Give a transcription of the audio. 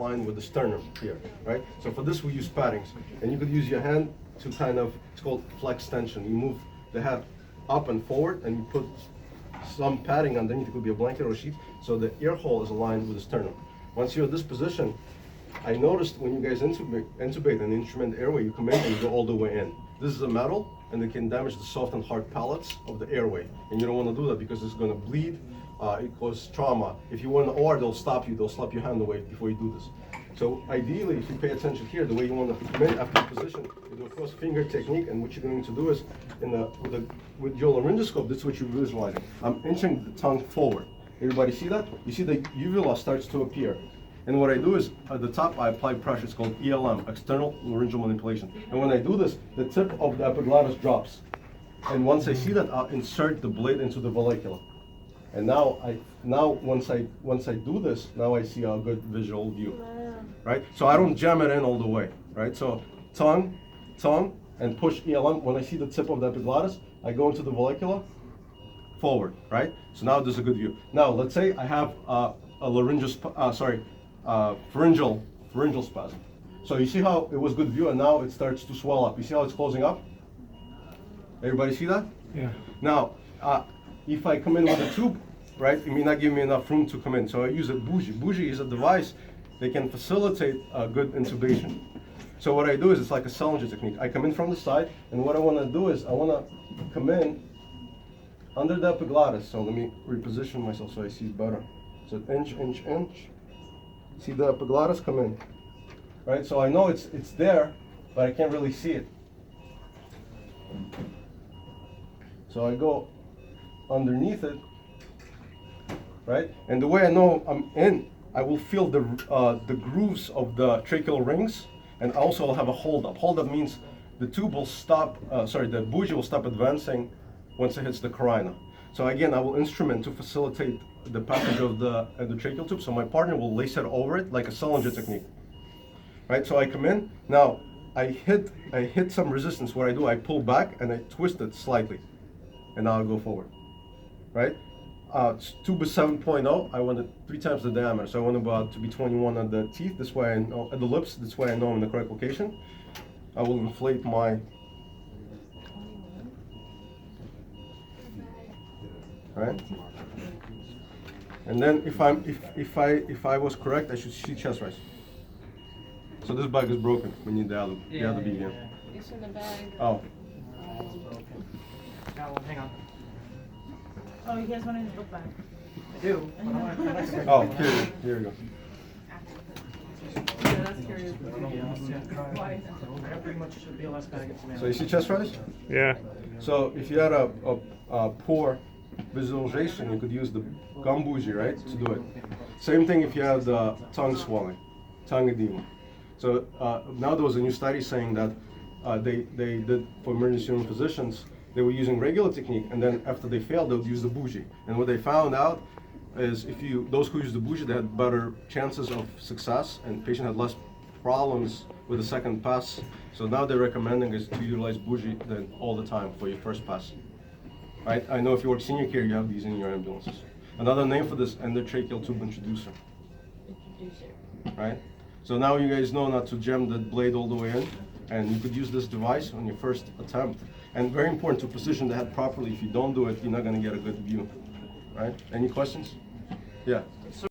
aligned with the sternum here, right? So for this we use paddings, and you could use your hand to kind of, it's called flex tension. You move the head up and forward, and you put some padding underneath. It could be a blanket or a sheet, so the ear hole is aligned with the sternum. Once you're at this position, I noticed when you guys intubate and instrument airway, you come in and you go all the way in. This is a metal, and it can damage the soft and hard pallets of the airway, and you don't want to do that because it's going to bleed. It causes trauma. If you want an OR, they'll stop you. They'll slap your hand away before you do this. So ideally, if you pay attention here, the way you want to come in after the position, you do a cross finger technique, and what you're going to do is, with your laryngoscope, that's what you're visualizing. I'm inching the tongue forward. Everybody see that? You see the uvula starts to appear. And what I do is, at the top, I apply pressure. It's called ELM, external laryngeal manipulation. And when I do this, the tip of the epiglottis drops. And once I see that, I'll insert the blade into the vallecula. And now once I do this, now I see a good visual view, right? So I don't jam it in all the way, right? So tongue, and push ELM. When I see the tip of the epiglottis, I go into the vallecula, forward, right? So now there's a good view. Now let's say I have a pharyngeal spasm. So you see how it was good view, and now it starts to swell up. You see how it's closing up? Everybody see that? Yeah. Now, if I come in with a tube, right, it may not give me enough room to come in. So I use a Bougie. Bougie is a device that can facilitate a good intubation. So what I do is, it's like a Salinger technique. I come in from the side, and what I want to do is I want to come in under the epiglottis. So let me reposition myself so I see it better. So inch. See the epiglottis come in, right? So I know it's there, but I can't really see it. So I go underneath it, right? And the way I know I'm in, I will feel the grooves of the tracheal rings, and also I'll have a hold up. Hold up means the tube will stop, the bougie will stop advancing once it hits the carina. So again, I will instrument to facilitate the passage of the endotracheal tube. So my partner will lace it over it like a Salinger technique, right? So I come in, now I hit some resistance. What I do, I pull back and I twist it slightly, and now I'll go forward, right? Tube is 7.0. I want it 3 times the diameter, so I want about to be 21 at the teeth. This way I know, at the lips. This way I know I'm in the correct location. I will inflate my. Right. And then if I was correct, I should see chest rise. So this bag is broken. We need the other bead again. It's in the bag. Oh. Now, hang on. Oh, you guys want in his book bag? I do. But I want to Oh, here we go. Yeah, that's curious. Why? I have pretty much a BLS bag. So you see chest rise? Yeah. So if you had a poor visualization, you could use the gum bougie, right, to do it. Same thing if you had tongue swelling, tongue edema. So now there was a new study saying that they did for emergency room physicians. They were using regular technique, and then after they failed, they would use the bougie. And what they found out is those who used the bougie, they had better chances of success, and patient had less problems with the second pass. So now they're recommending is to utilize bougie then all the time for your first pass. Right? I know if you work senior care, you have these in your ambulances. Another name for this, endotracheal tube introducer. Right? So now you guys know not to jam the blade all the way in, and you could use this device on your first attempt. And very important to position the head properly. If you don't do it, you're not going to get a good view. Right? Any questions? Yeah.